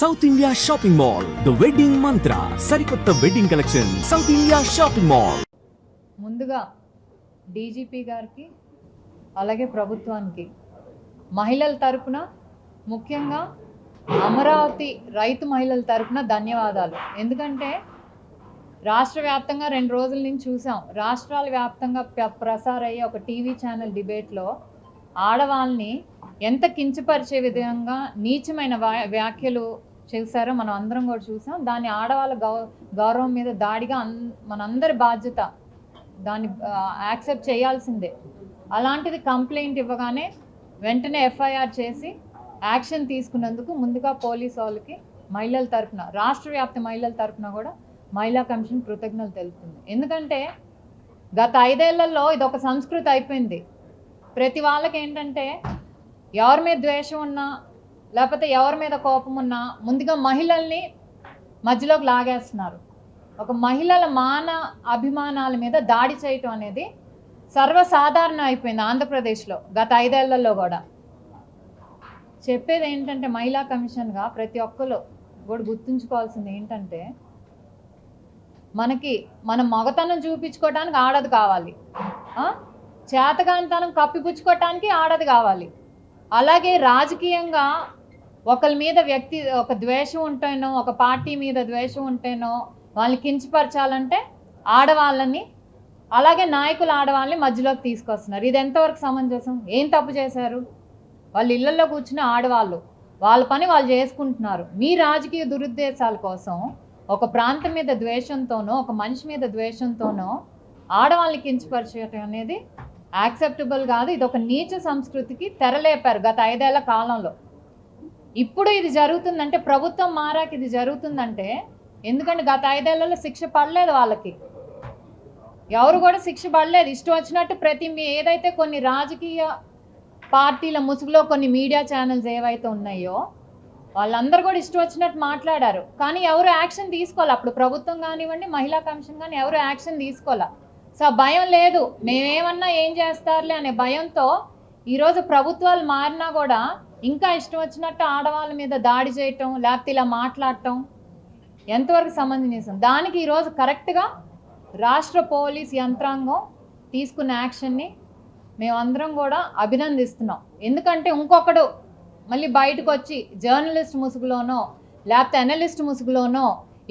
South India shopping mall the wedding మంత్ర సరికొత్త wedding collection south India shopping mall. ముందుగా DGP గారికి అలాగే ప్రభుత్వానికి మహిళల తరపున ముఖ్యంగా అమరావతి రైతు మహిళల తరపున ధన్యవాదాలు. ఎందుకంటే రాష్ట్ర వ్యాప్తంగా 2 రోజుల నుంచి చూసాం, రాష్ట్రాల వ్యాప్తంగా ప్రసారయ్యే ఒక టీవీ ఛానల్ డిబేట్లో ఆడవాళ్ళని ఎంత కించపరిచే విధంగా నీచమైన వ్యాఖ్యలు చేశారో మనం అందరం కూడా చూసాం. దాన్ని ఆడవాళ్ళ గౌరవం మీద దాడిగా మనందరి బాధ్యత, దాన్ని యాక్సెప్ట్ చేయాల్సిందే. అలాంటిది కంప్లైంట్ ఇవ్వగానే వెంటనే ఎఫ్ఐఆర్ చేసి యాక్షన్ తీసుకున్నందుకు ముందుగా పోలీసు వాళ్ళకి మహిళల తరఫున, రాష్ట్ర వ్యాప్త మహిళల తరఫున కూడా మహిళా కమిషన్ కృతజ్ఞతలు తెలుపుతుంది. ఎందుకంటే గత 5 ఏళ్లలో ఇది ఒక సంస్కృతి అయిపోయింది. ప్రతి వాళ్ళకి ఏంటంటే ఎవరి మీద ద్వేషం ఉన్నా లేకపోతే ఎవరి మీద కోపం ఉన్నా ముందుగా మహిళల్ని మధ్యలోకి లాగేస్తున్నారు. ఒక మహిళల అభిమానాల మీద దాడి చేయటం అనేది సర్వసాధారణం అయిపోయింది ఆంధ్రప్రదేశ్లో గత 5 ఏళ్లలో కూడా. చెప్పేది ఏంటంటే మహిళా కమిషన్గా ప్రతి ఒక్కరు కూడా గుర్తుంచుకోవాల్సింది ఏంటంటే, మన మగతనం చూపించుకోవడానికి ఆడది కావాలి, చేతగానితనం కప్పిపుచ్చుకోవటానికి ఆడది కావాలి. అలాగే రాజకీయంగా ఒకరి మీద ఒక ద్వేషం ఉంటేనో, ఒక పార్టీ మీద ద్వేషం ఉంటేనో వాళ్ళని కించపరచాలంటే ఆడవాళ్ళని, అలాగే నాయకులు ఆడవాళ్ళని మధ్యలోకి తీసుకొస్తున్నారు. ఇది ఎంతవరకు సమంజసం? ఏం తప్పు చేశారు? వాళ్ళు ఇళ్లలో కూర్చుని ఆడవాళ్ళు వాళ్ళ పని వాళ్ళు చేసుకుంటున్నారు. మీ రాజకీయ దురుద్దేశాల కోసం ఒక ప్రాంతం మీద ద్వేషంతోనో, ఒక మనిషి మీద ద్వేషంతోనో ఆడవాళ్ళని కించపరచడం అనేది యాక్సెప్టబుల్ కాదు. ఇది ఒక నీచ సంస్కృతికి తెరలేపారు గత 5 ఏళ్ల కాలంలో. ఇప్పుడు ఇది జరుగుతుందంటే, ప్రభుత్వం మారాక ఇది జరుగుతుందంటే, ఎందుకంటే గత 5 ఏళ్లలో శిక్ష పడలేదు వాళ్ళకి, ఎవరు కూడా శిక్ష పడలేదు. ఇష్టం వచ్చినట్టు ఏదైతే కొన్ని రాజకీయ పార్టీల ముసుగులో కొన్ని మీడియా ఛానల్స్ ఏవైతే ఉన్నాయో వాళ్ళందరూ కూడా ఇష్టం వచ్చినట్టు మాట్లాడారు. కానీ ఎవరు యాక్షన్ తీసుకోవాలి. అప్పుడు ప్రభుత్వం కానివ్వండి, మహిళా కమిషన్ కానీ ఎవరు యాక్షన్ తీసుకోవాలి. సో భయం లేదు, మేమేమన్నా ఏం చేస్తారులే అనే భయంతో ఈరోజు ప్రభుత్వాలు మారినా కూడా ఇంకా ఇష్టం వచ్చినట్టు ఆడవాళ్ళ మీద దాడి చేయటం, లేకపోతే ఇలా మాట్లాడటం ఎంతవరకు సమంజసం? దానికి ఈరోజు కరెక్ట్గా రాష్ట్ర పోలీస్ యంత్రాంగం తీసుకున్న యాక్షన్ని మేమందరం కూడా అభినందిస్తున్నాం. ఎందుకంటే ఇంకొకడు మళ్ళీ బయటకు వచ్చి జర్నలిస్ట్ ముసుగులోనో లేకపోతే అనలిస్ట్ ముసుగులోనో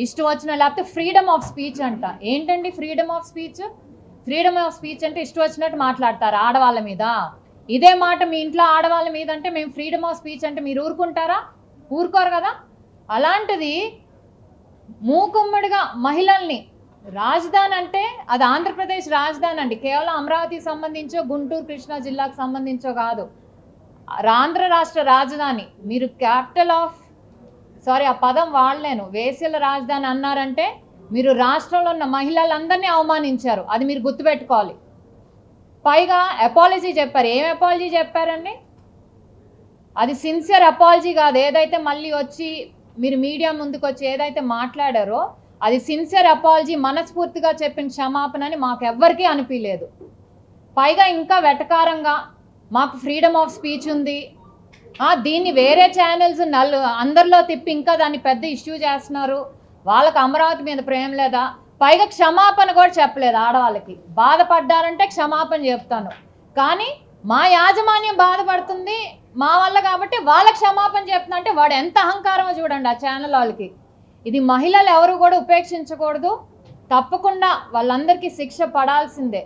ఇష్టం వచ్చిన, లేకపోతే ఫ్రీడమ్ ఆఫ్ స్పీచ్ అంట. ఏంటండి freedom of speech? Freedom of speech అంటే ఇష్టం వచ్చినట్టు మాట్లాడతారు ఆడవాళ్ళ మీద. ఇదే మాట మీ ఇంట్లో ఆడవాళ్ళ మీద అంటే మేము ఫ్రీడమ్ ఆఫ్ స్పీచ్ అంటే మీరు ఊరుకుంటారా? ఊరుకోరు కదా. అలాంటిది మూకుమ్మడిగా మహిళల్ని, రాజధాని అంటే అది ఆంధ్రప్రదేశ్ రాజధాని అండి, కేవలం అమరావతికి సంబంధించో గుంటూరు కృష్ణా జిల్లాకు సంబంధించో కాదు, ఆంధ్ర రాష్ట్ర రాజధాని. మీరు ఆ పదం వాడలేను, వేశ్యల రాజధాని అన్నారంటే మీరు రాష్ట్రంలో ఉన్న మహిళలందరినీ అవమానించారు. అది మీరు గుర్తుపెట్టుకోవాలి. పైగా అపాలజీ చెప్పారు. ఏం అపాలజీ చెప్పారండి? అది సిన్సియర్ అపాలజీ కాదు. ఏదైతే మళ్ళీ వచ్చి మీరు మీడియా ముందుకు వచ్చి ఏదైతే మాట్లాడారో అది సిన్సియర్ అపాలజీ, మనస్ఫూర్తిగా చెప్పిన క్షమాపణ అని మాకు ఎవ్వరికీ అనిపించలేదు. పైగా ఇంకా వెటకారంగా మాకు ఫ్రీడమ్ ఆఫ్ స్పీచ్ ఉంది, దీన్ని వేరే ఛానల్స్ అందరిలో తిప్పి ఇంకా దాన్ని పెద్ద ఇష్యూ చేస్తున్నారు, వాళ్ళకి అమరావతి మీద ప్రేమ లేదా, పైగా క్షమాపణ కూడా చెప్పలేదు ఆడవాళ్ళకి. బాధపడ్డారంటే క్షమాపణ చెప్తాను, కానీ మా యాజమాన్యం బాధపడుతుంది మా వల్ల కాబట్టి వాళ్ళ క్షమాపణ చెప్తున్నా అంటే వాడు ఎంత అహంకారమో చూడండి ఆ ఛానల్ వాళ్ళకి. ఇది మహిళలు ఎవరు కూడా ఉపేక్షించకూడదు, తప్పకుండా వాళ్ళందరికీ శిక్ష పడాల్సిందే.